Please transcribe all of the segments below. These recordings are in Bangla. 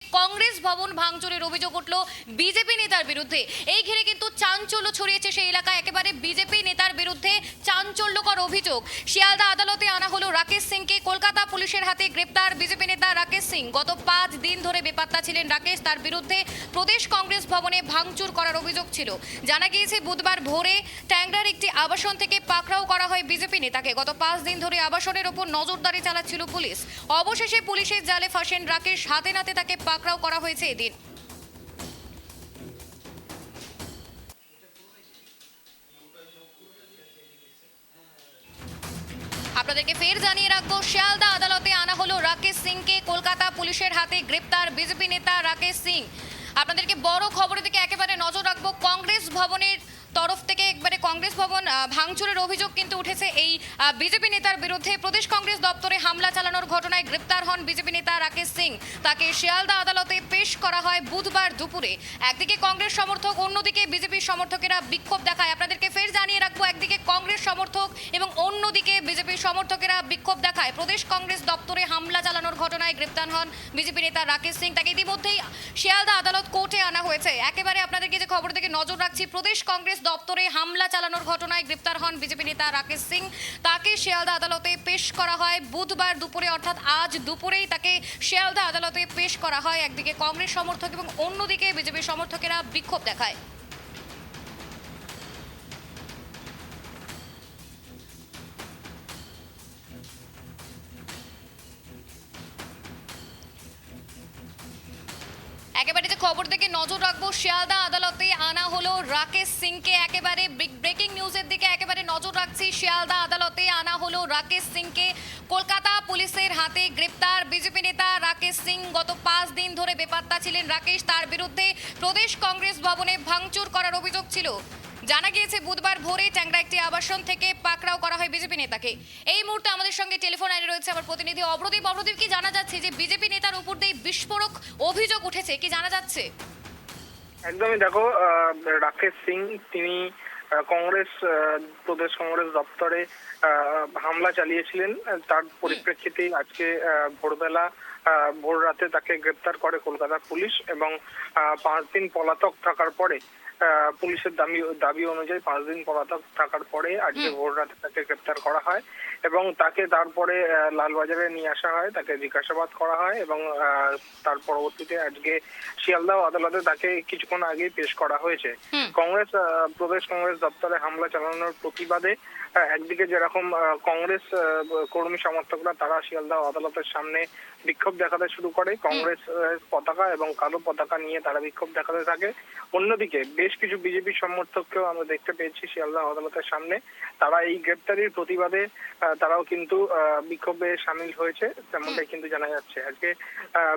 কংগ্রেস ভবন ভাঙচুরের অভিযোগ উঠল বিজেপি নেতার বিরুদ্ধে। এই ঘিরে কিন্তু চাঞ্চল্য ছড়িয়েছে সেই এলাকায়। একেবারে বিজেপি নেতার বিরুদ্ধে চাঞ্চল্যকর অভিযোগ। শিয়ালদা আদালতে আনা হলো রাকেশ সিংকে। কলকাতা পুলিশের হাতে গ্রেপ্তার বিজেপি নেতা রাকেশ সিং। গত 5 দিন ধরে বেপাত্তা ছিলেন রাকেশ। তার বিরুদ্ধে প্রদেশ কংগ্রেস ভবনে ভাঙচুর করার অভিযোগ ছিল। জানা গিয়েছে বুধবার ভোরে ট্যাংরার একটি আবাসন থেকে পাকড়াও করা হয় বিজেপি নেতাকে। গত 5 দিন ধরে আবাসনের ওপর নজরদারি চালাচ্ছিল পুলিশ। অবশেষে পুলিশের জালে ফাঁসেন রাকেশ। হাতে নাতে তাকে পাকড়াও করা হয়েছে এদিন। আপনাদেরকে ফের জানিয়ে রাখবো, শিয়ালদা আদালতে আনা হলো রাকেশ সিংকে। কলকাতা পুলিশের হাতে গ্রেপ্তার বিজেপি নেতা রাকেশ সিং। আপনাদেরকে বড় খবরের দিকে একেবারে নজর রাখবো। কংগ্রেস ভবনের তরফ থেকে একবারে কংগ্রেস ভবন ভাঙচুরের অভিযোগ কিন্তু উঠেছে এই বিজেপি নেতার বিরুদ্ধে। প্রদেশ কংগ্রেস দপ্তরে হামলা চালানোর ঘটনায় গ্রেপ্তার হন বিজেপি নেতা রাকেশ সিং। তাকে শিয়ালদা আদালতে পেশ করা হয় বুধবার দুপুরে। একদিকে কংগ্রেস সমর্থক, অন্যদিকে বিজেপির সমর্থকেরা বিক্ষোভ দেখায়। আপনাদেরকে ফের জানিয়ে রাখবো, একদিকে কংগ্রেস সমর্থক এবং অন্যদিকে বিজেপির সমর্থকেরা বিক্ষোভ দেখায়। প্রদেশ কংগ্রেস দপ্তরে হামলা চালানোর ঘটনায় গ্রেপ্তার হন বিজেপি নেতা রাকেশ সিং। তাকে ইতিমধ্যেই শিয়ালদা আদালত কোর্টে আনা হয়েছে। একেবারে আপনাদেরকে যে খবর থেকে নজর রাখছি, প্রদেশ কংগ্রেস দপ্তরে হামলা চালানোর ঘটনায় গ্রেপ্তার হন বিজেপি নেতা রাকেশ সিং। তাকে শিয়ালদা আদালতে পেশ করা হয় বুধবার দুপুরে, অর্থাৎ আজ দুপুরেই তাকে শিয়ালদা আদালতে পেশ করা হয়। একদিকে কংগ্রেস সমর্থক এবং অন্যদিকে বিজেপি সমর্থকেরা বিক্ষোভ দেখায়। একেবারে যে খবর থেকে নজর রাখবো, শিয়ালদা আদালতে আনা হলো রাকেশ সিংকে। একেবারে ব্রেকিং নিউজের দিকে একেবারে নজর রাখছি। শিয়ালদা আদালতে আনা হলো রাকেশ সিংকে। কলকাতা পুলিশের হাতে গ্রেপ্তার বিজেপি নেতা রাকেশ সিং। গত 5 দিন ধরে বেপাত্তা ছিলেন রাকেশ। তার বিরুদ্ধে প্রদেশ কংগ্রেস ভবনে ভাঙচুর করার অভিযোগ ছিল। জানা গিয়েছে বুধবার ভোরে ট্যাংরা একটি আবাসন থেকে পাকড়াও করা হয় বিজেপি নেতাকে। এই মুহূর্তে আমাদের সঙ্গে টেলিফোন লাইনে রয়েছে আমার প্রতিনিধি অব্রদীপ। অব্রদীপ, কি জানা যাচ্ছে যে বিজেপি নেতার উপর দিয়ে বিস্ফোরক অভিযোগ উঠেছে, কি জানা যাচ্ছে? একদমই দেখো, রাকেশ সিং তিনি কংগ্রেস প্রদেশ কংগ্রেস দপ্তরে হামলা চালিয়েছিলেন। তার পরিপ্রেক্ষিতে আজকে ভোরবেলা ভোর রাতে তাকে গ্রেপ্তার করে কলকাতা পুলিশ এবং 5 দিন পলাতক থাকার পরে পুলিশের দাবি অনুযায়ী 5 দিন পলাতক থাকার পরে আজকে ভোর রাতে তাকে গ্রেপ্তার করা হয় এবং তাকে তারপরে লালবাজারে নিয়ে আসা হয়, তাকে জিজ্ঞাসাবাদ করা হয় এবং তার পরবর্তীতে আজকে শিয়ালদা আদালতে তাকে কিছুক্ষণ আগে পেশ করা হয়েছে। কংগ্রেস প্রদেশ কংগ্রেস দপ্তরে হামলা চালানোর প্রতিবাদে একদিকে যেরকম কংগ্রেস কর্মী সমর্থকরা তারা শিয়ালদা আদালতের সামনে বিক্ষোভ দেখাতে শুরু করে, কংগ্রেস পতাকা এবং কালো পতাকা নিয়ে তারা বিক্ষোভ দেখাতে থাকে। অন্যদিকে বেশ কিছু বিজেপি সমর্থককেও আমরা দেখতে পেয়েছি শিয়ালদা আদালতের সামনে। তারা এই গ্রেপ্তারির প্রতিবাদে তারাও কিন্তু বিক্ষোভে সামিল হয়েছে, তেমনটাই কিন্তু জানা যাচ্ছে। আজকে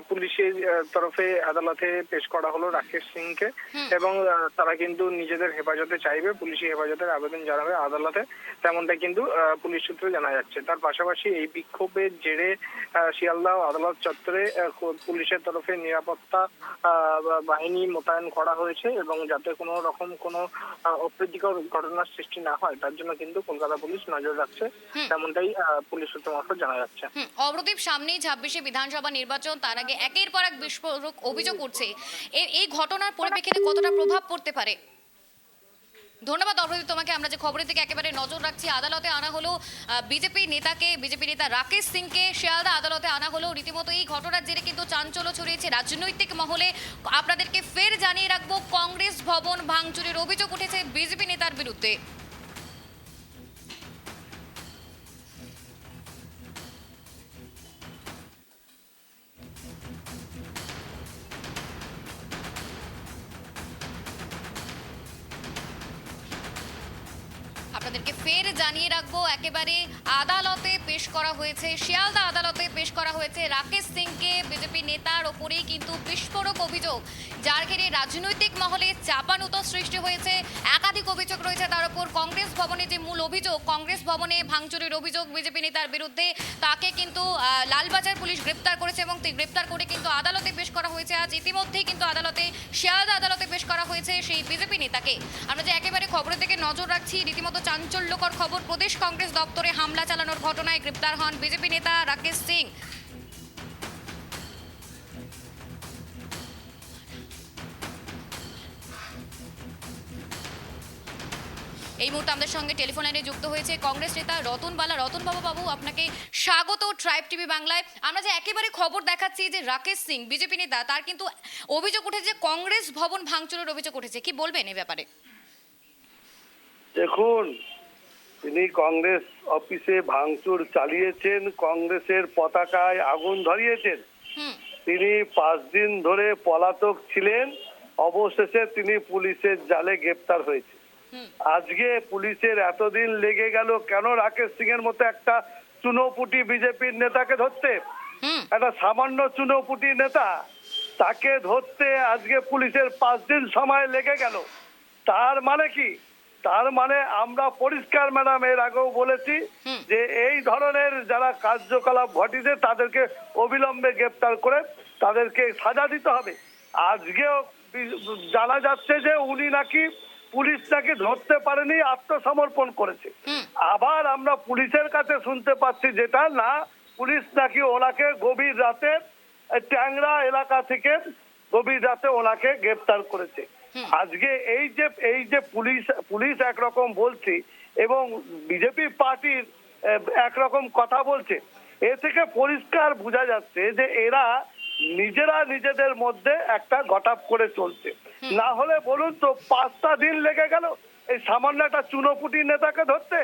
পুলিশের তরফে আদালতে পেশ করা হলো রাকেশ সিংকে এবং তারা কিন্তু নিজেদের হেফাজতে চাইবে, পুলিশি হেফাজতের আবেদন জানাবে আদালতে, তেমনটাই কিন্তু পুলিশ সূত্রে জানা যাচ্ছে। তার পাশাপাশি এই বিক্ষোভের জেরে শিয়ালদা আদালত চত্বরে পুলিশের তরফে নিরাপত্তা বাহিনী মোতায়েন করা হয়েছে এবং যাতে কোনো রকম কোনো অপ্রীতিকর ঘটনার সৃষ্টি না হয় তার জন্য কিন্তু কলকাতা পুলিশ নজর রাখছে, তেমনটাই পুলিশ সূত্র মারফত জানা যাচ্ছে। অব্রদীপ, সামনেই 26শে বিধানসভা নির্বাচন, তার আগে একের পর এক বিস্ফোরক অভিযোগ উঠছে। এই ঘটনার পরিপ্রেক্ষিতে কতটা প্রভাব পড়তে পারে? ধন্যবাদ অব্রদীপ তোমাকে। আমরা যে খবরের দিকে একেবারে নজর রাখছি, আদালতে আনা হলো বিজেপি নেতাকে, বিজেপি নেতা রাকেশ সিংকে শিয়ালদা আদালতে আনা হলো। রীতিমতো এই ঘটনার জেরে কিন্তু চাঞ্চল্য ছড়িয়েছে রাজনৈতিক মহলে। আপনাদেরকে ফের জানিয়ে রাখবো, কংগ্রেস ভবন ভাঙচুরের অভিযোগ উঠেছে বিজেপি নেতার বিরুদ্ধে। আপনাদেরকে ফের জানিয়ে রাখবো, একেবারে আদালতে পেশ করা হয়েছে, শিয়ালদা আদালতে পেশ করা হয়েছে রাকেশ সিংকে। বিজেপি নেতার ওপরেই কিন্তু বিস্ফোরক অভিযোগ, যার ঘিরে রাজনৈতিক মহলে চাপানুতর সৃষ্টি হয়েছে। একাধিক অভিযোগ রয়েছে তার উপর। কংগ্রেস ভবনে যে মূল অভিযোগ, কংগ্রেস ভবনে ভাঙচুরের অভিযোগ বিজেপি নেতার বিরুদ্ধে, তাকে কিন্তু লালবাজার পুলিশ গ্রেপ্তার করেছে এবং গ্রেপ্তার করে কিন্তু আদালতে পেশ করা হয়েছে। আজ ইতিমধ্যেই কিন্তু আদালতে, শিয়ালদা আদালতে পেশ করা হয়েছে সেই বিজেপি নেতাকে। আমরা যে একেবারে খবরের দিকে নজর রাখছি, রীতিমতো চাঞ্চল্যকর খবর। প্রদেশ কংগ্রেস দপ্তরে হামলা চালানোর ঘটনায় গ্রেপ্তার হন বিজেপি নেতা রাকেশ সিং। এই মুহূর্তে আমাদের সঙ্গে টেলিফোন লাইনে যুক্ত হয়েছে কংগ্রেস নেতা রতন বালা। রতন বাবু আপনাকে স্বাগত ট্রাইব টিভি বাংলায়। আমরা যে একেবারে খবর দেখাচ্ছি যে রাকেশ সিং বিজেপি নেতা, তার কিন্তু অভিযোগ উঠেছে কংগ্রেস ভবন ভাঙচুরের অভিযোগ উঠেছে, কি বলবেন এই ব্যাপারে? দেখুন, তিনি কংগ্রেস অফিসে ভাঙচুর চালিয়েছেন, কংগ্রেসের পতাকায় আগুন ধরিয়েছেন। হুম তিনি 5 দিন ধরে পলাতক ছিলেন, অবশেষে তিনি পুলিশের জালে গ্রেপ্তার হয়েছে। হুম আজকে পুলিশের এতদিন লেগে গেল কেন রাকেশ সিং এর মতো একটা চুনোপুটি বিজেপির নেতাকে ধরতে? হুম একটা সামান্য চুনোপুটি নেতা, তাকে ধরতে আজকে পুলিশের 5 দিন সময় লেগে গেল। তার মানে কি? তার মানে আমরা পরিষ্কার ম্যাডাম এর আগেও বলেছি যে এই ধরনের যারা কার্যকলাপ ঘটিছে তাদেরকে অবিলম্বে গ্রেপ্তার করে তাদেরকে সাজা দিতে হবে। আজকেও জানা যাচ্ছে যে উনি নাকি পুলিশ নাকি ধরতে পারেনি, আত্মসমর্পণ করেছে। আবার আমরা পুলিশের কাছে শুনতে পাচ্ছি যেটা না, পুলিশ নাকি ওনাকে গভীর রাতে ট্যাংরা এলাকা থেকে গভীর রাতে ওনাকে গ্রেপ্তার করেছে। আজকে এই যে পুলিশ একরকম বলছে এবং বিজেপি পার্টির একরকম কথা বলছে, এ থেকে পরিষ্কার বোঝা যাচ্ছে যে এরা নিজেরা নিজেদের মধ্যে একটা গটাপ করে চলছে। না হলে বলুন তো 5টা দিন লেগে গেল এই সামান্য একটা চুনোপুটি নেতাকে ধরতে।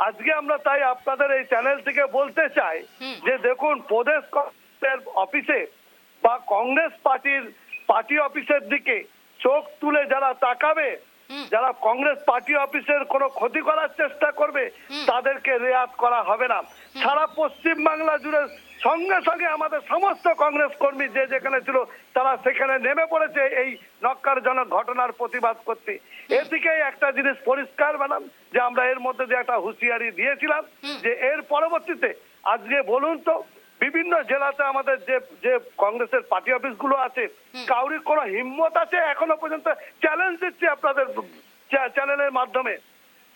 আজকে আমরা তাই আপনাদের এই চ্যানেল থেকে বলতে চাই যে দেখুন, প্রদেশ কংগ্রেসের অফিসে বা কংগ্রেস পার্টি অফিসের দিকে চোখ তুলে যারা তাকাবে, যারা কংগ্রেস পার্টি অফিসের কোনো ক্ষতি করার চেষ্টা করবে, তাদেরকে রেয়াত করা হবে না। সারা পশ্চিম বাংলা জুড়ে সঙ্গে সঙ্গে আমাদের সমস্ত কংগ্রেস কর্মী যে যেখানে ছিল তারা সেখানে নেমে পড়েছে এই নক্কারজনক ঘটনার প্রতিবাদ করতে। এদিকেই একটা জিনিস পরিষ্কার ম্যাডাম, যে আমরা এর মধ্যে যে একটা হুঁশিয়ারি দিয়েছিলাম যে এর পরবর্তীতে আজকে বলুন তো বিভিন্ন জেলাতে আমাদের যে কংগ্রেসের পার্টি অফিস গুলো আছে, কাউরির কোনো হিম্মত আছে এখনো পর্যন্ত? চ্যালেঞ্জ দিচ্ছি আপনাদের চ্যানেলের মাধ্যমে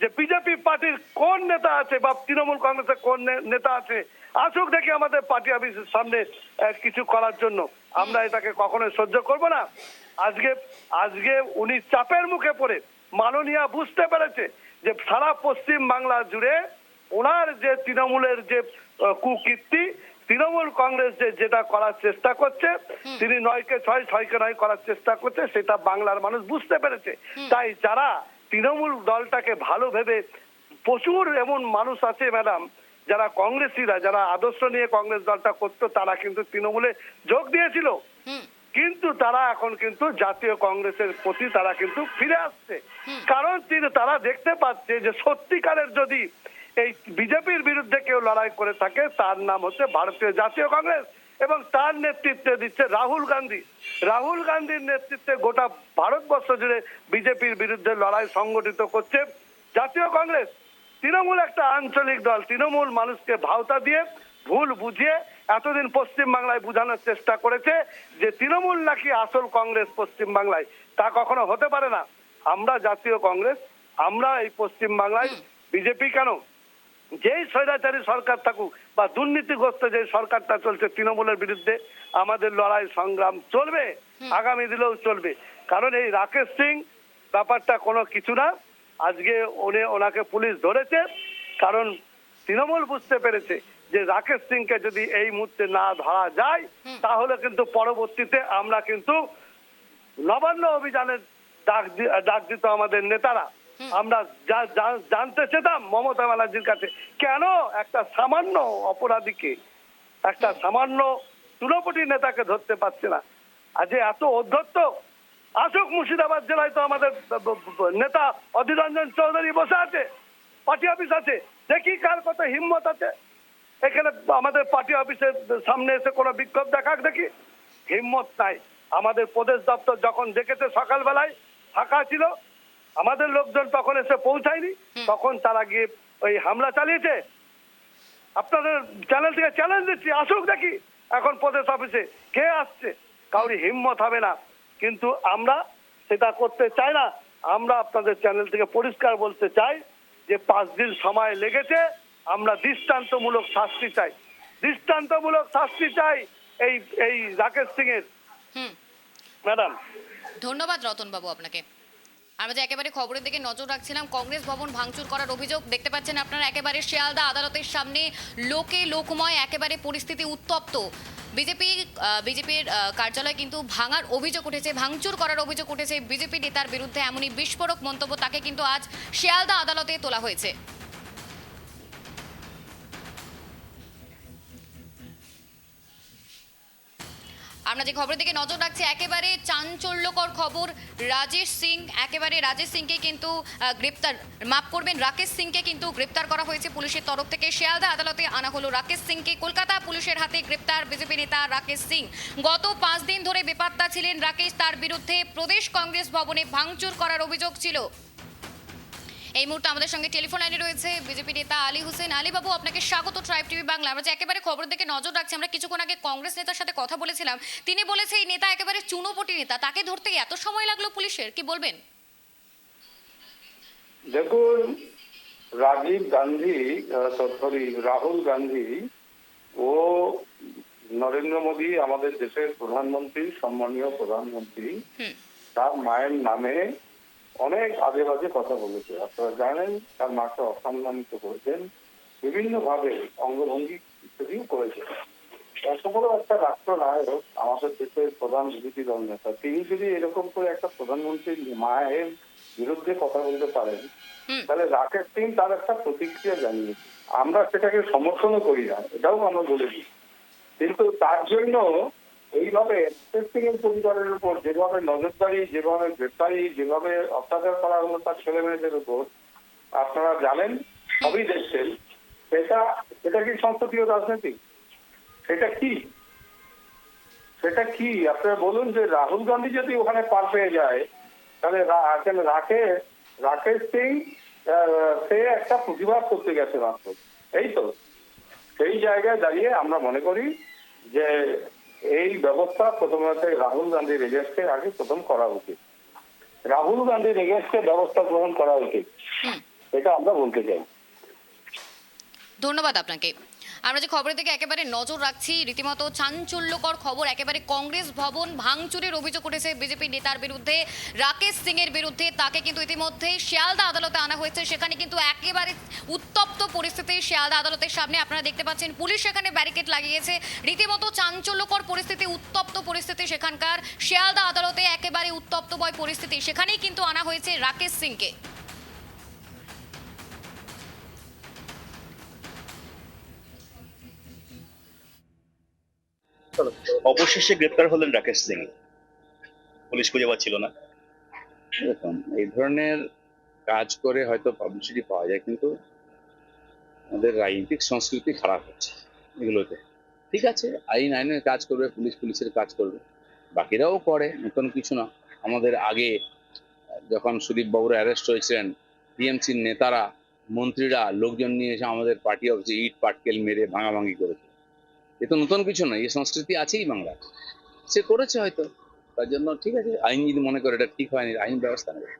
যে বিজেপি পার্টির কোন নেতা আছে বা তৃণমূল কংগ্রেসের কোন নেতা আছে, আসুক দেখি আমাদের পার্টি অফিসের সামনে কিছু করার জন্য। আমরা এটাকে কখনোই সহ্য করব না। আজকে উনি চাপের মুখে পড়ে মাননীয়া বুঝতে পেরেছে যে সারা পশ্চিম বাংলা জুড়ে ওনার যে তৃণমূলের যে কুকীর্তি, তৃণমূল কংগ্রেস যেটা করার চেষ্টা করছে, তিনি 9কে 6 6কে 9 করার চেষ্টা করছে, সেটা বাংলার মানুষ বুঝতে পেরেছে। তাই যারা তৃণমূল দলটাকে ভালো ভেবে, প্রচুর এমন মানুষ আছে ম্যাডাম যারা কংগ্রেসীরা, যারা আদর্শ নিয়ে কংগ্রেস দলটা করতো, তারা কিন্তু তৃণমূলে যোগ দিয়েছিল, কিন্তু তারা এখন কিন্তু জাতীয় কংগ্রেসের প্রতি তারা কিন্তু ফিরে আসছে। কারণ তারা দেখতে পাচ্ছে যে সত্যিকারের যদি এই বিজেপির বিরুদ্ধে কেউ লড়াই করে থাকে, তার নাম হচ্ছে ভারতীয় জাতীয় কংগ্রেস এবং তার নেতৃত্বে দিচ্ছে রাহুল গান্ধী। রাহুল গান্ধীর নেতৃত্বে গোটা ভারতবর্ষ জুড়ে বিজেপির বিরুদ্ধে লড়াই সংগঠিত করছে জাতীয় কংগ্রেস। তৃণমূল একটা আঞ্চলিক দল, তৃণমূল মানুষকে ভাওতা দিয়ে ভুল বুঝিয়ে এতদিন পশ্চিম বাংলায় বোঝানোর চেষ্টা করেছে যে তৃণমূল নাকি আসল কংগ্রেস পশ্চিম বাংলায়। তা কখনো হতে পারে না। আমরা জাতীয় কংগ্রেস, আমরা এই পশ্চিম বাংলায় বিজেপি কেন, যেই স্বৈরাচারী সরকার থাকুক বা দুর্নীতিগ্রস্ত যে সরকারটা চলছে তৃণমূলের বিরুদ্ধে, আমাদের লড়াই সংগ্রাম চলবে, আগামী দিনেও চলবে। কারণ এই রাকেশ সিং ব্যাপারটা কোনো কিছু না। আজকে ওনাকে পুলিশ ধরেছে কারণ তৃণমূল বুঝতে পেরেছে যে রাকেশ সিংকে যদি এই মুহূর্তে না ধরা যায়, তাহলে কিন্তু পরবর্তীতে আমরা কিন্তু নবান্ন অভিযানের ডাক দিত আমাদের নেতারা। আমরা জানতে চেতাম মমতা ব্যানার্জির কাছে, কেন একটা সামান্য অপরাধীকে, একটা সামান্য চুনোপুটি নেতাকে ধরতে পারছে না। আজ এত অধ্যত্ত, আসুক মুর্শিদাবাদ জেলায় তো আমাদের নেতা অধীর রঞ্জন চৌধুরী বসে আছে, পার্টি অফিস আছে, দেখি কার কত হিম্মত আছে এখানে আমাদের পার্টি অফিসের সামনে এসে কোনো বিক্ষোভ দেখাক দেখি। হিম্মত নাই। আমাদের প্রদেশ দপ্তর যখন দেখেছে সকালবেলায় ফাঁকা ছিল, আমাদের লোকজন তখন এসে পৌঁছায়নি, তখন তারা গিয়ে ওই হামলা চালিয়েছে। আপনাদের চ্যানেল থেকে চ্যালেঞ্জ দিচ্ছি, আসুক দেখি এখন প্রদেশ অফিসে কে আসছে। কাউরি হিম্মত হবে না, কিন্তু আমরা সেটা করতে চাই না। আমরা আপনাদের চ্যানেল থেকে পরিষ্কার বলতে চাই যে 5 দিন সময় লেগেছে, আমরা দৃষ্টান্তমূলক শাস্তি চাই, দৃষ্টান্তমূলক শাস্তি চাই এই রাকেশ সিং এর। ম্যাডাম ধন্যবাদ রতন বাবু আপনাকে। আমরা যে একেবারে খবরের দিকে নজর রাখছিলাম, কংগ্রেস ভবন ভাঙচুর করার অভিযোগ দেখতে পাচ্ছেন আপনারা একেবারে শিয়ালদা আদালতের সামনে লোকে লোকময়, একেবারে পরিস্থিতি উত্তপ্ত। বিজেপির কার্যালয় কিন্তু ভাঙার অভিযোগ উঠেছে, ভাঙচুর করার অভিযোগ উঠেছে বিজেপি নেতার বিরুদ্ধে। এমনই বিস্ফোরক মন্তব্য, তাকে কিন্তু আজ শিয়ালদা আদালতে তোলা হয়েছে। আমরা যে খবরের দিকে নজর রাখছি, একেবারে চাঞ্চল্যকর খবর। রাজেশ সিংকে কিন্তু রাকেশ সিংকে কিন্তু গ্রেপ্তার করা হয়েছে পুলিশের তরফ থেকে। শিয়ালদা আদালতে আনা হলো রাকেশ সিংকে। কলকাতা পুলিশের হাতে গ্রেপ্তার বিজেপি নেতা রাকেশ সিং। গত 5 দিন ধরে বেপাত্তা ছিলেন রাকেশ। তার বিরুদ্ধে প্রদেশ কংগ্রেস ভবনে ভাঙচুর করার অভিযোগ ছিল। এই মুহূর্তে আমাদের সঙ্গে টেলিফোন লাইনে রয়েছে বিজেপি নেতা আলী হোসেন। আলী বাবু, আপনাকে স্বাগত ট্রাইব টিভি বাংলা। আমরা যে একেবারে খবরের দিকে নজর রাখছি, আমরা কিছুক্ষণ আগে কংগ্রেস নেতার সাথে কথা বলেছিলাম। তিনি বলেছে এই নেতা একেবারে চুনোপটি নেতা, তাকে ধরতে এত সময় লাগলো পুলিশের, কি বলবেন? দেখুন, রাহুল গান্ধী ও নরেন্দ্র মোদী, আমাদের দেশের প্রধানমন্ত্রী, সম্মানীয় প্রধানমন্ত্রী, তার মায়ের নামে অনেক আজে বাজে কথা বলেছে। আপনারা জানেন, তার মাকে অসম্মানিত করেছেন, বিভিন্ন ভাবে অঙ্গভঙ্গি ইত্যাদিও করেছেন। এত বড় একটা রাষ্ট্রনায়ক, আমাদের দেশের প্রধান বিরোধী দল নেতা, তিনি যদি এরকম করে একটা প্রধানমন্ত্রীর মায়ের বিরুদ্ধে কথা বলতে পারেন, তাহলে রাকেশ সিং তার একটা প্রতিক্রিয়া জানিয়েছে। আমরা সেটাকে সমর্থনও করি না, এটাও আমরা বলে দিই। কিন্তু তার জন্য এইভাবে রাকেশ সিং এর পরিবারের উপর যেভাবে নজরদারি, যেভাবে গ্রেপ্তারি, যেভাবে অত্যাচার করা হলো তার ছেলে মেয়েদের উপর, আপনারা জানেন, সবই দেখছেন। সেটা কি সংসদীয় রাজনীতি? সেটা কি আপনারা বলুন? যে রাহুল গান্ধী যদি ওখানে পার পেয়ে যায়, তাহলে রাকেশ সিং সে একটা প্রতিবাদ করতে গেছে মাত্র, এই তো। সেই জায়গায় দাঁড়িয়ে আমরা মনে করি যে এই ব্যবস্থা প্রথমে রাহুল গান্ধীর এগেন্স্টে আগে প্রথম করা উচিত। রাহুল গান্ধীর এগেন্স্টে ব্যবস্থা গ্রহণ করা উচিত, এটা আমরা বলতে চাই। ধন্যবাদ আপনাকে। আমরা যে খবরের দিকে একেবারে নজর রাখছি, রীতিমতো চাঞ্চল্যকর খবর। একেবারে কংগ্রেস ভবন ভাঙচুরের অভিযোগ উঠেছে বিজেপি নেতার বিরুদ্ধে, রাকেশ সিং এর বিরুদ্ধে। তাকে কিন্তু ইতিমধ্যে শিয়ালদা আদালতে আনা হয়েছে। সেখানে কিন্তু একেবারে উত্তপ্ত পরিস্থিতি শিয়ালদা আদালতের সামনে। আপনারা দেখতে পাচ্ছেন পুলিশ সেখানে ব্যারিকেড লাগিয়েছে। রীতিমতো চাঞ্চল্যকর পরিস্থিতি, উত্তপ্ত পরিস্থিতি সেখানকার। শিয়ালদা আদালতে একেবারে উত্তপ্তময় পরিস্থিতি। সেখানেই কিন্তু আনা হয়েছে রাকেশ সিংকে। অবশেষে গ্রেপ্তার হলেন রাকেশ সিং। পুলিশ খুঁজে পাচ্ছিল না। দেখুন, এই ধরনের কাজ করে হয়তো পাবলিসিটি পাওয়া যায়, কিন্তু আমাদের রাজনৈতিক সংস্কৃতি খারাপ হচ্ছে এগুলোতে। ঠিক আছে, আইনের কাজ করবে, পুলিশের কাজ করবে, বাকিরাও করে, নতুন কিছু না। আমাদের আগে যখন সুদীপ বাবুরা অ্যারেস্ট হয়েছিলেন, টিএমসির নেতারা, মন্ত্রীরা লোকজন নিয়ে এসে আমাদের পার্টি অফিসে ইট পাটকেল মেরে ভাঙাভাঙি করেছে। এ তো নতুন কিছু নয়, এই সংস্কৃতি আছেই বাংলায়। সে করেছে হয়তো, তার জন্য ঠিক আছে, আইন যদি মনে করে এটা ঠিক হয়নি, আইন ব্যবস্থা নেবে।